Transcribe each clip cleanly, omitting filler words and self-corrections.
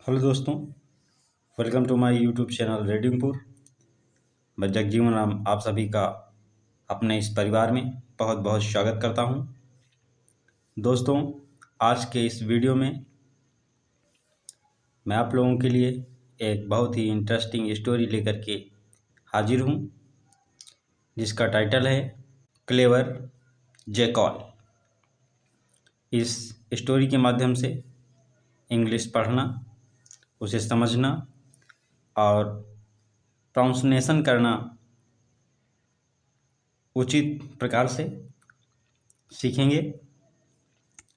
Hello दोस्तों, welcome to my YouTube channel रेडिंगपुर। मैं जगजीवन राम आप सभी का अपने इस परिवार में बहुत बहुत स्वागत करता हूं। दोस्तों, आज के इस वीडियो में मैं आप लोगों के लिए एक बहुत ही इंटरेस्टिंग स्टोरी लेकर के हाजिर हूं, जिसका टाइटल है क्लेवर जैकॉल। इस स्टोरी के माध्यम से इंग्लिश पढ़ना, उसे समझना और प्रोनाउंसिएशन करना उचित प्रकार से सीखेंगे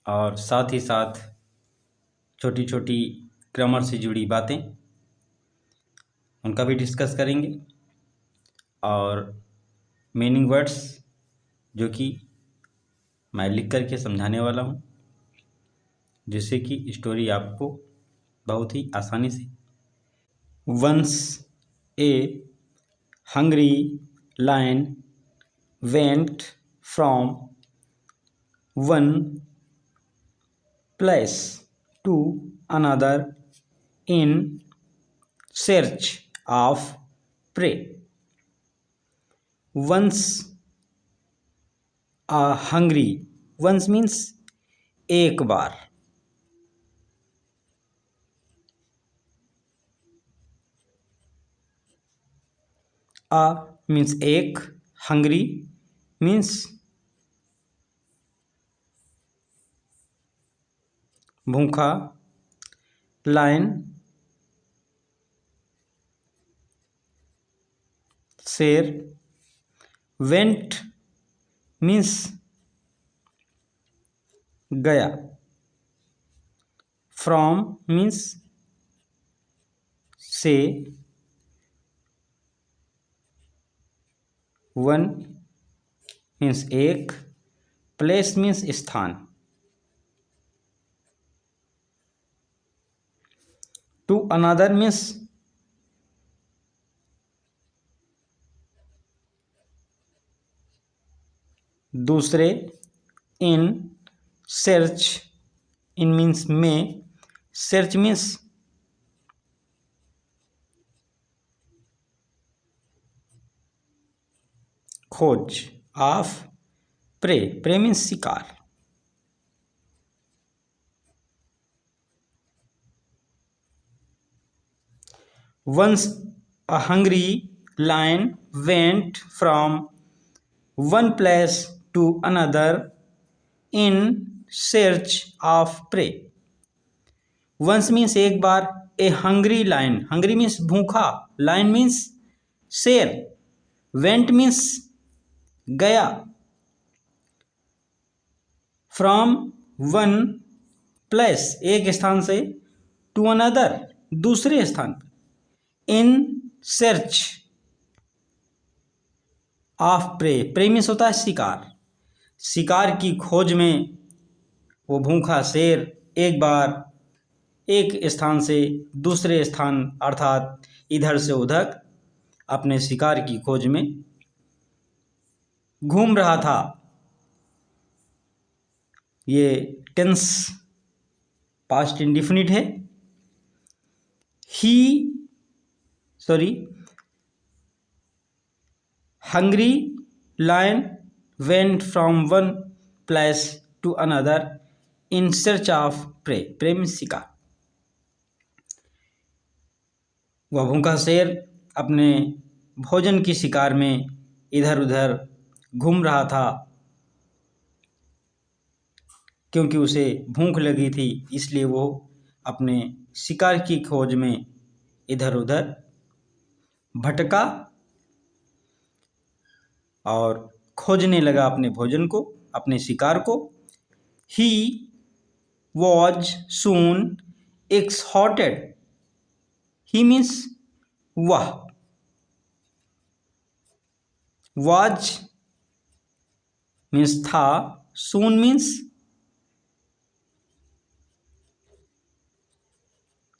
और साथ ही साथ छोटी छोटी ग्रामर से जुड़ी बातें उनका भी डिस्कस करेंगे और मीनिंग वर्ड्स जो कि मैं लिख करके समझाने वाला हूँ, जिससे कि स्टोरी आपको बहुत ही आसानी से। Once a hungry lion went from one place to another in search of prey. Once a hungry, once means एक बार, a means एक, hungry means भूखा, लायन शेर, वेंट मीन्स गया, फ्रॉम मीन्स से, वन मीन्स एक, प्लेस मीन्स स्थान, to another means दूसरे, in search, in means में, सर्च मीन्स खोज, ऑफ प्रे, प्रे मीन्स शिकार। Once a hungry lion went from one place to another in search of prey. Once means एक बार, a hungry lion, hungry means भूखा, lion means शेर, went means गया, from one place एक स्थान से, to another दूसरे स्थान पर, in search of prey, prey means होता है शिकार, शिकार की खोज में वो भूखा शेर एक बार एक स्थान से दूसरे स्थान अर्थात इधर से उधर अपने शिकार की खोज में घूम रहा था। ये टेंस पास्ट इंडिफिनिट है। Hungry lion went from one place to another in search of prey. Prey means शिकार। वह भूखा शेर अपने भोजन की शिकार में इधर उधर घूम रहा था, क्योंकि उसे भूख लगी थी, इसलिए वो अपने शिकार की खोज में इधर उधर भटका और खोजने लगा अपने भोजन को, अपने शिकार को। He was soon exhausted. He means वह, was means था, soon means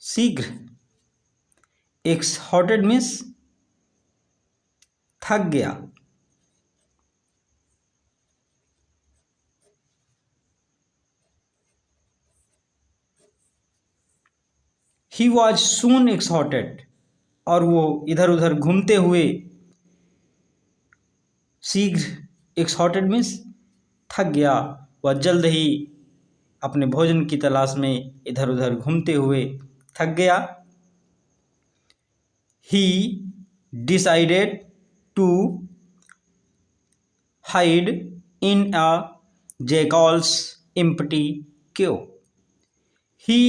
शीघ्र, exhausted means थक गया। ही वॉज सून एक्सॉर्टेड, और वो इधर उधर घूमते हुए, शीघ्र, एक्सॉर्टेड मीन्स थक गया, वह जल्द ही अपने भोजन की तलाश में इधर उधर घूमते हुए थक गया। He decided to hide in a jackal's empty cave. He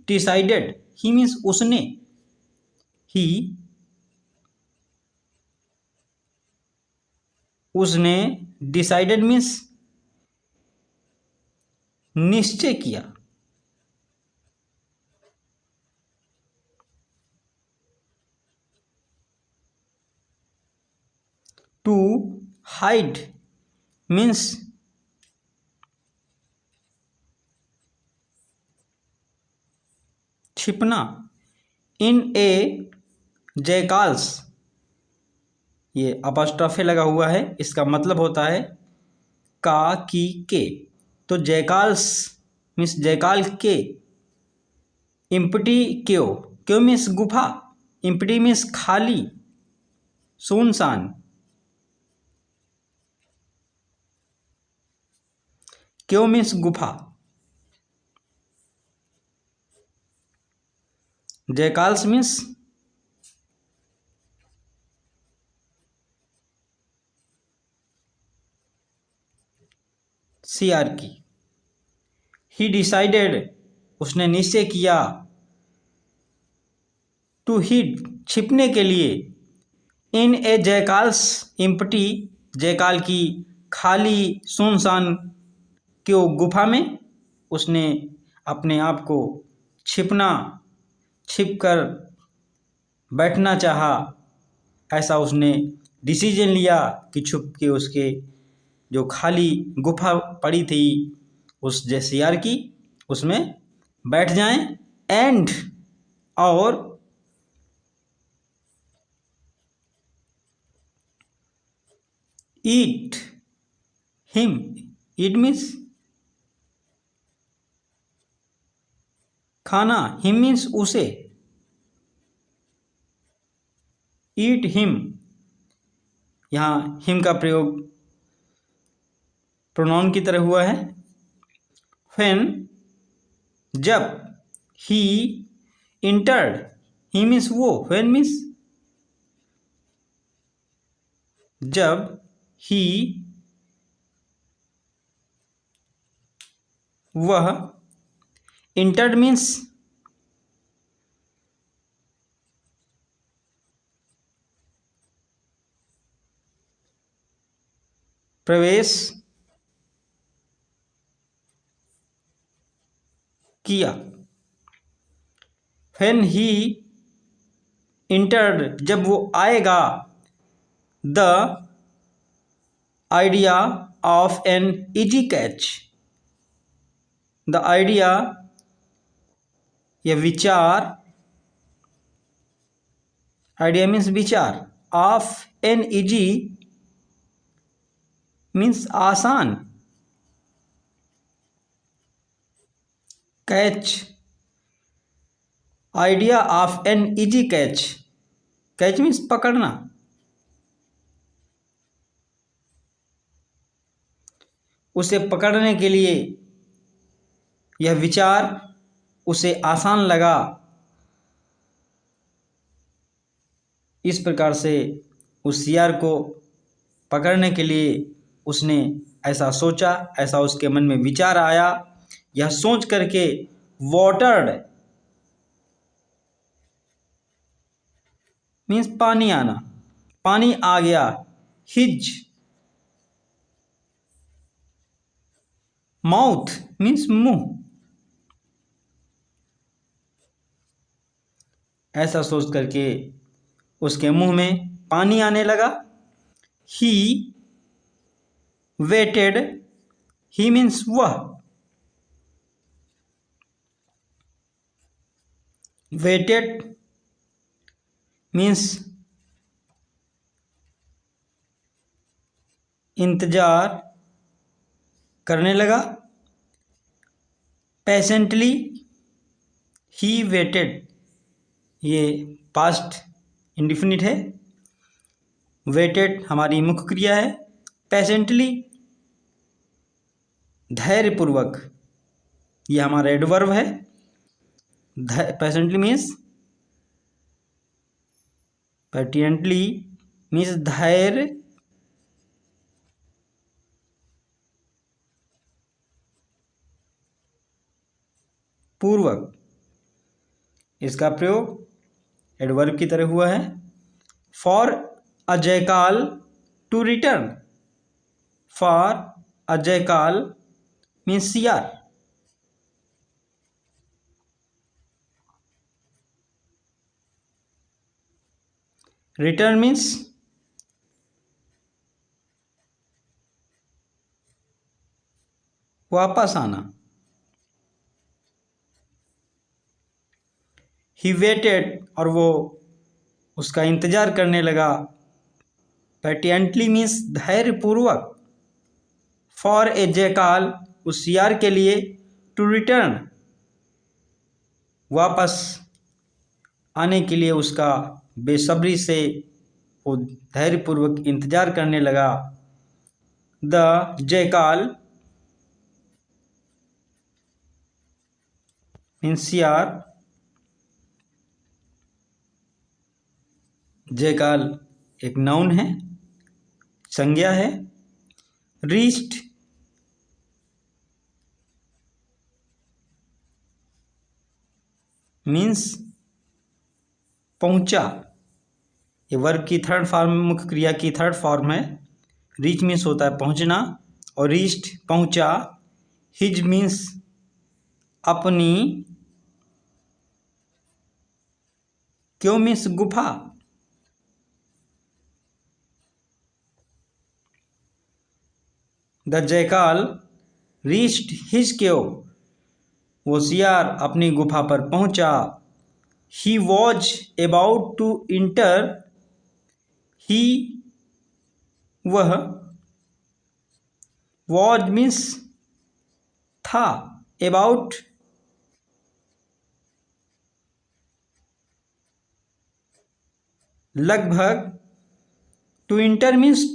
decided, he means उसने, ही उसने, डिसाइडेड मीन्स निश्चय किया, टू हाइड मीन्स छिपना, इन ए जैकाल्स, ये अपॉस्ट्रोफे लगा हुआ है, इसका मतलब होता है का, की, के। तो जैकाल्स मीन्स जैकाल के, इम्पटी क्यों, क्यों मीन्स गुफा, इम्पटी मीन्स खाली, सुनसान, क्यों मीन्स गुफा, जैकाल्स मीन्स सीआर की। ही डिसाइडेड, उसने निश्चय किया, टू हिड, छिपने के लिए, इन ए जयकाल्स इम्पटी, जयकाल की खाली सुनसान क्यों गुफा में, उसने अपने आप को छिप कर बैठना चाहा। ऐसा उसने डिसीजन लिया कि छुप के उसके जो खाली गुफा पड़ी थी उस जैसियार की, उसमें बैठ जाएं। एंड, और ईट हिम, ईट मीन्स खाना, हिम मीन्स उसे, ईट हिम, यहाँ हिम का प्रयोग प्रोनाउन की तरह हुआ है। व्हेन, जब, ही इंटर्ड, ही मीन्स वो, व्हेन मीन्स जब, ही वह, इंटर्ड मीन्स प्रवेश किया। व्हेन ही इंटर्ड, जब वो आएगा, the idea of an easy catch, the idea या विचार, आइडिया मीन्स विचार, ऑफ एन इजी मीन्स आसान, catch, idea of an easy catch, catch means पकड़ना, उसे पकड़ने के लिए यह विचार उसे आसान लगा। इस प्रकार से उस शियार को पकड़ने के लिए उसने ऐसा सोचा, ऐसा उसके मन में विचार आया। यह सोच करके वाटर्ड मीन्स पानी आना, पानी आ गया, हिज माउथ मीन्स मुंह, ऐसा सोच करके उसके मुंह में पानी आने लगा। ही वेटेड, ही मीन्स वह, वेटेड मीन्स इंतजार करने लगा। पेशेंटली, ही वेटेड ये पास्ट इंडिफिनिट है। वेटेड हमारी मुख्य क्रिया है। पेशेंटली धैर्यपूर्वक ये हमारा एडवर्ब है। पेशेंटली मीन्स धैर्य पूर्वक, इसका प्रयोग एडवर्ब की तरह हुआ है। For a jackal to return, for a jackal means सियार। रिटर्न मीन्स वापस आना। ही वेटेड और वो उसका इंतजार करने लगा। पेटिएंटली मीन्स धैर्यपूर्वक। फॉर ए जयकाल उस सियार के लिए। टू रिटर्न वापस आने के लिए उसका बेसब्री से वो धैर्यपूर्वक इंतजार करने लगा। द जयकाल मीन्स सियार। जयकाल एक नाउन है, संज्ञा है। रीच्ड मीन्स पहुंचा। ये वर्ब की थर्ड फॉर्म, मुख्य क्रिया की थर्ड फॉर्म है। रीच मीन्स होता है पहुंचना और रीच्ड पहुंचा। हिज मीन्स अपनी। क्यों मीन्स गुफा। The jackal reached his cave, वो सियार अपनी गुफा पर पहुंचा। He was about to enter, he वह। वॉज मीन्स था। अबाउट लगभग। टू इंटर मीन्स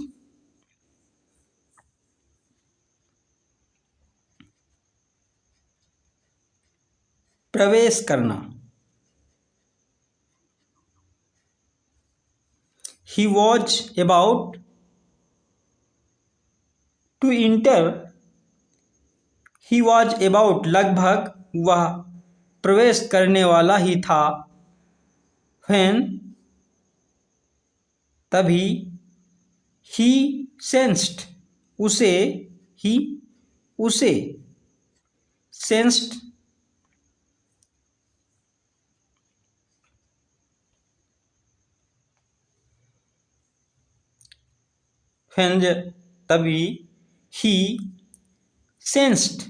प्रवेश करना। He was about to enter, he was about लगभग, वह प्रवेश करने वाला ही था। व्हेन तभी। ही सेंस्ड उसे, ही उसे। सेंस्ड व्हेन तभी। ही सेंस्ड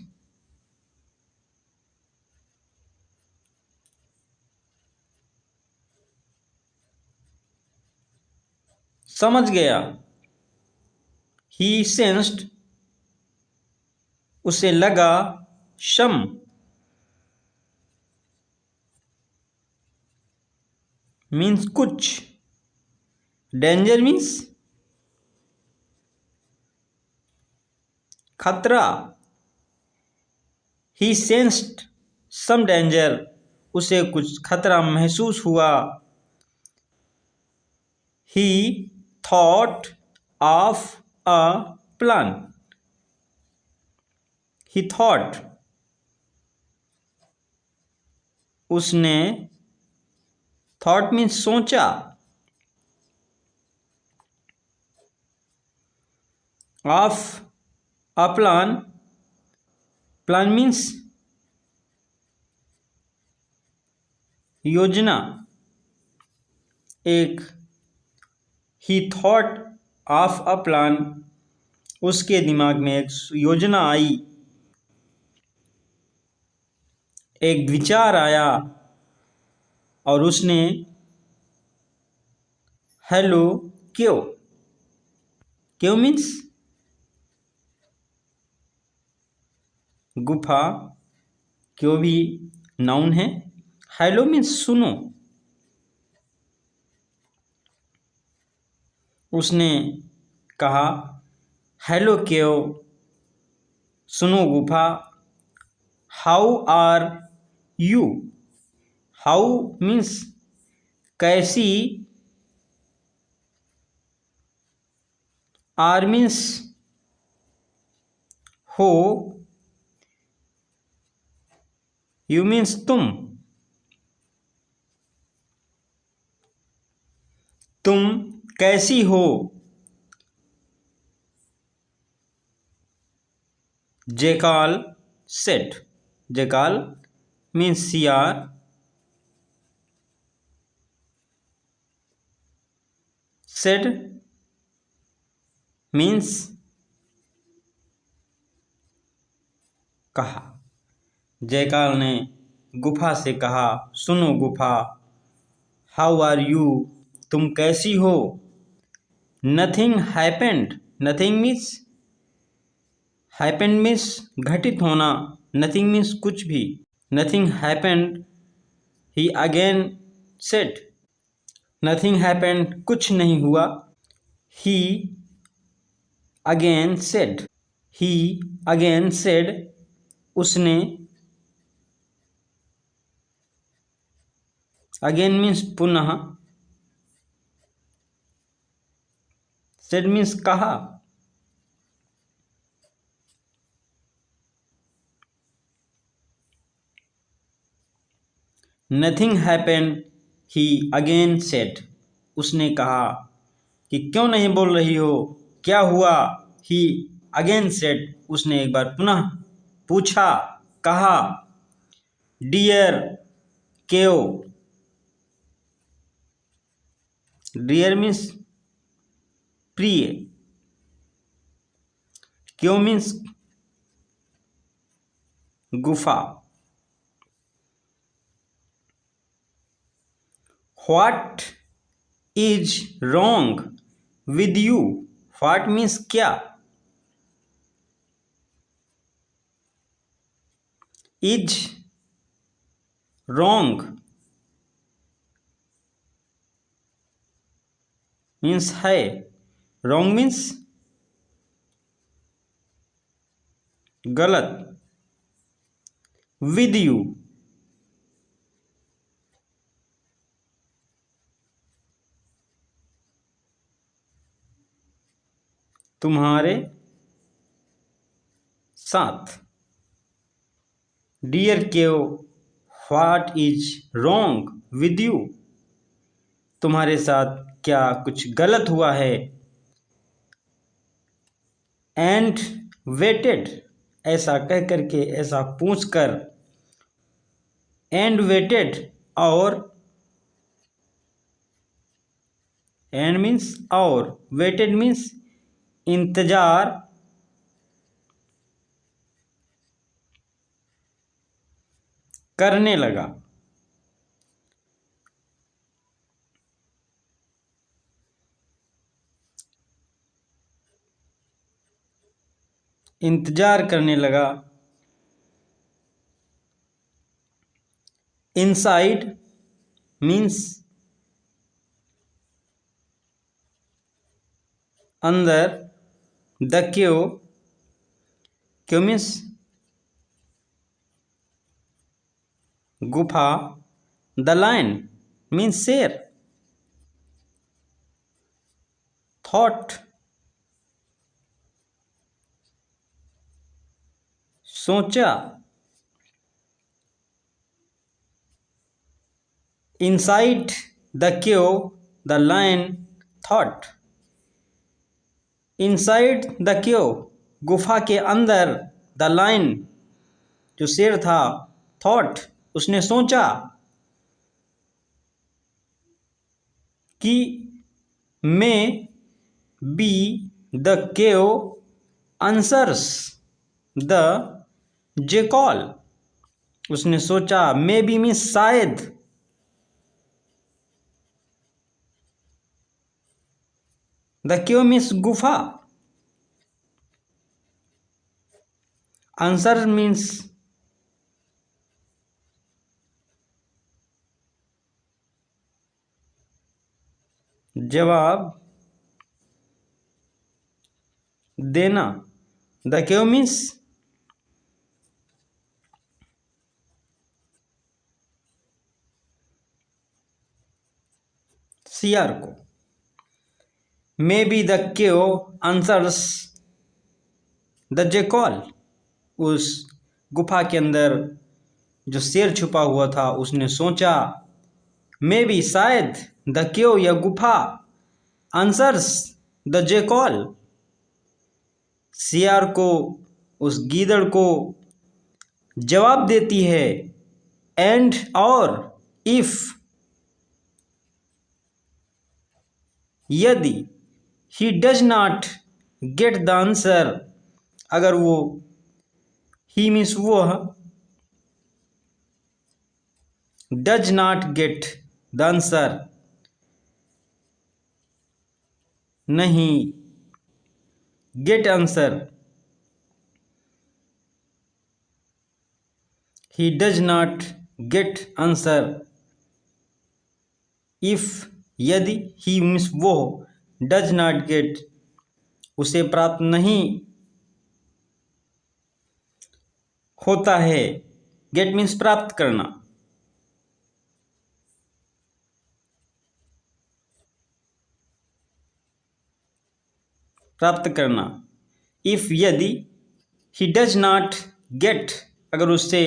समझ गया। ही सेंस्ड उसे लगा। शम मीन्स कुछ। डेंजर मीन्स खतरा। ही सेंस्ड सम डेंजर उसे कुछ खतरा महसूस हुआ। ही thought of a plan, he thought उसने। थॉट मीन्स सोचा। Of a plan, plan means योजना। एक ही थॉट ऑफ अ प्लान, उसके दिमाग में एक योजना आई, एक विचार आया और उसने हेलो क्यों। क्यों मीन्स गुफा। क्यों भी नाउन है। हेलो मीन्स सुनो। उसने कहा, हेलो केव, सुनो गुफा, how are you. How means कैसी, आर मीन्स हो, यू मीन्स तुम कैसी हो। जेकाल सेड, जेकाल मीन्स सियार, सेड मीन्स कहा। जयकाल ने गुफा से कहा, सुनो गुफा, हाउ आर यू, तुम कैसी हो। Nothing happened, nothing means, happened means घटित होना, नथिंग मीन्स कुछ भी। नथिंग हैपेंड, ही अगेन सेड, नथिंग हैपेंड कुछ नहीं हुआ। ही अगेन सेड, ही अगेन सेड उसने, अगेन मीन्स पुनः, सेड मीन्स कहा। नथिंग हैपेंड, ही अगेन सेड उसने कहा कि क्यों नहीं बोल रही हो, क्या हुआ। ही अगेन सेड उसने एक बार पुनः पूछा, कहा। डियर केव, डियर मीन्स प्रिय, क्यों मीन्स गुफा। What is wrong with you, what means क्या, इज रॉन्ग मीन्स है, रॉन्ग मीन्स गलत, विद यू तुम्हारे साथ। Dear cave, what is wrong with you, तुम्हारे साथ क्या कुछ गलत हुआ है। एंड वेटेड, ऐसा कह करके, ऐसा पूछ कर। एंड वेटेड, और, एंड मीन्स और, वेटेड मीन्स इंतजार करने लगा। इंतजार करने लगा। इनसाइड मीन्स अंदर। द क्यू, क्यू मीन्स गुफा। द लाइन मीन्स शेर। थॉट सोचा। Inside the Q the line thought, inside the Q गुफा के अंदर, द लाइन जो शेर था, थॉट उसने सोचा कि may be the cave answers the Jekyll, उसने सोचा मे बी मीन्स शायद, द केव मीन्स गुफा, आंसर मीन्स जवाब, देना। द केव मीन्स सियार को। May be the cave answers the Jekyll, उस गुफा के अंदर जो शेर छुपा हुआ था उसने सोचा, मे बी शायद, द केव या गुफा, आंसर्स द जेकॉल, सियार को, उस गीदड़ को जवाब देती है। एंड और, इफ, यदि, he does not get the answer, अगर वो, ही मीन्स वह, does not get the answer नहीं, get answer, he does not get answer, if, यदि, he means वो, does not get, उसे प्राप्त नहीं होता है। get means प्राप्त करना। प्राप्त करना। if, यदि, he does not get, अगर उससे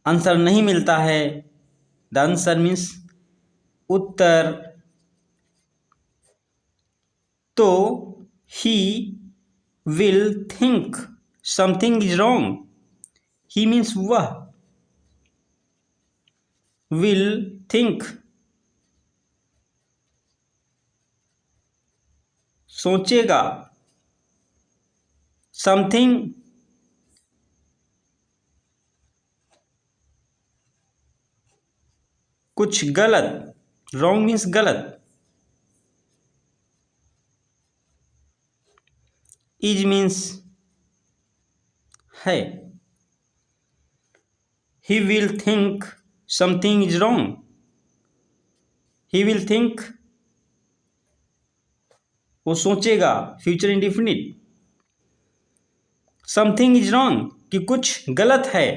आंसर नहीं मिलता है, द आंसर मीन्स उत्तर, तो he will think something is wrong, he means वह, विल थिंक सोचेगा, समथिंग कुछ गलत, रॉन्ग मीन्स गलत, इज मीन्स है, he will think something is wrong, he will think वो सोचेगा, future indefinite, something is wrong कि कुछ गलत है।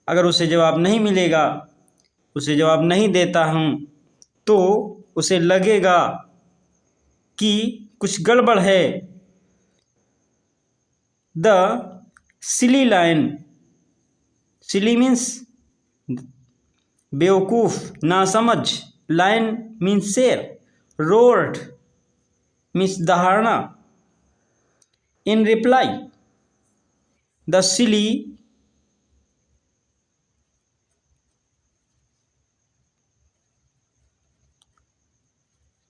अगर उसे जवाब नहीं मिलेगा, उसे जवाब नहीं देता हूँ, तो उसे लगेगा कि कुछ गड़बड़ है। The silly lion, silly means बेवकूफ, नासमझ, लाइन मीन्स शेर, रोर्ड मीन्स दहाड़ना, इन रिप्लाई, द सिली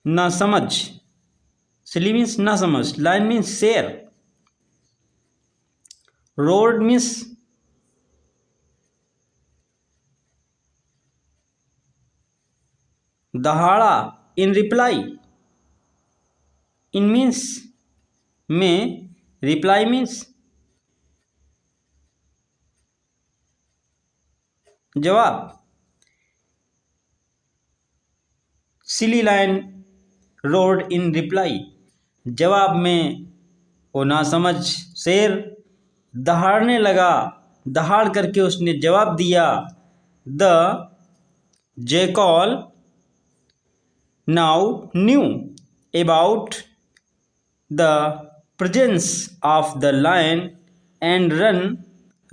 नासमझ, सिली मीन्स नासमझ, लाइन मीन्स शेर, रोर्ड मीन्स दहाड़ा, इन रिप्लाई, इन मीन्स में, रिप्लाई मीन्स जवाब, silly lion roared in reply, जवाब में वो नासमझ शेर दहाड़ने लगा, दहाड़ करके उसने जवाब दिया। The jackal now knew about the presence of the lion and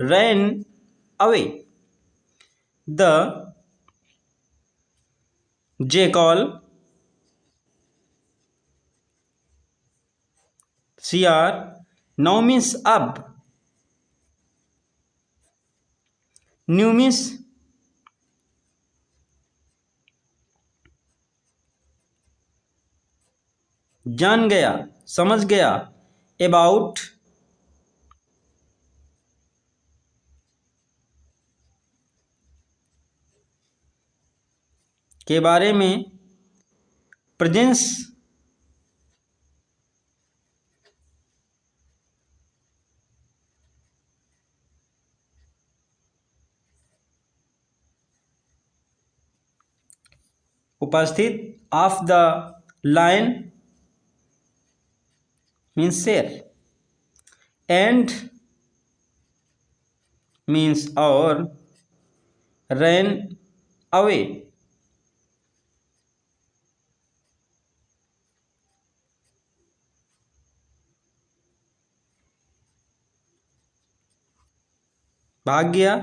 ran away. The jackal, CR, now means अब, new means जान गया, समझ गया, अबाउट के बारे में, प्रेजेंस उपस्थित, of the lion means share, and means or, ran away, भाग गया,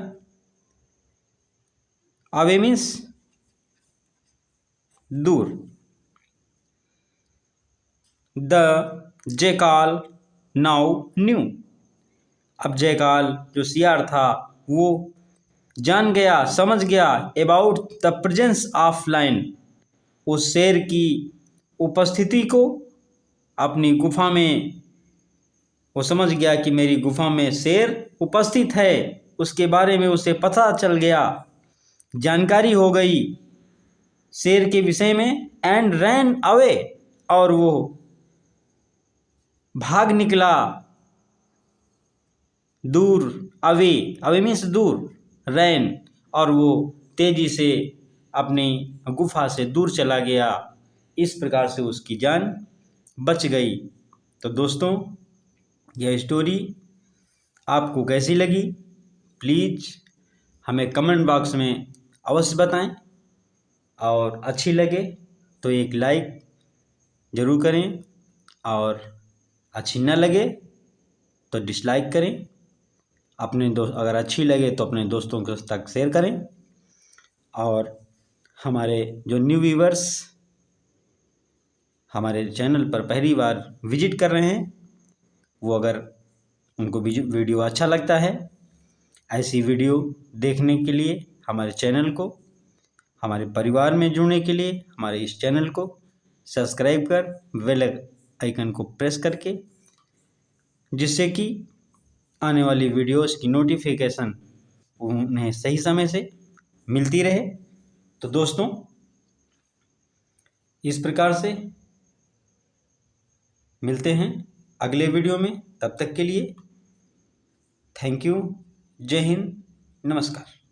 away means दूर। द जैकाल नाउ न्यू, अब जयकाल जो सियार था वो जान गया, समझ गया about the presence of lion, उस शेर की उपस्थिति को अपनी गुफा में। वो समझ गया कि मेरी गुफा में शेर उपस्थित है, उसके बारे में उसे पता चल गया, जानकारी हो गई शेर के विषय में। एंड रैन अवे, और वो भाग निकला दूर। अवे, अवे मीन्स दूर, रैन, और वो तेजी से अपनी गुफा से दूर चला गया। इस प्रकार से उसकी जान बच गई। तो दोस्तों, यह स्टोरी आपको कैसी लगी प्लीज़ हमें कमेंट बॉक्स में अवश्य बताएं, और अच्छी लगे तो एक लाइक ज़रूर करें, और अच्छी न लगे तो डिसलाइक करें। अपने दोस्त, अगर अच्छी लगे तो अपने दोस्तों के तक शेयर करें। और हमारे जो न्यू व्यूवर्स हमारे चैनल पर पहली बार विजिट कर रहे हैं, वो अगर उनको वीडियो अच्छा लगता है, ऐसी वीडियो देखने के लिए हमारे चैनल को, हमारे परिवार में जुड़ने के लिए हमारे इस चैनल को सब्सक्राइब कर बेल आइकन को प्रेस करके, जिससे कि आने वाली वीडियोस की नोटिफिकेशन उन्हें सही समय से मिलती रहे। तो दोस्तों, इस प्रकार से मिलते हैं अगले वीडियो में। तब तक के लिए थैंक यू। जय हिंद, नमस्कार।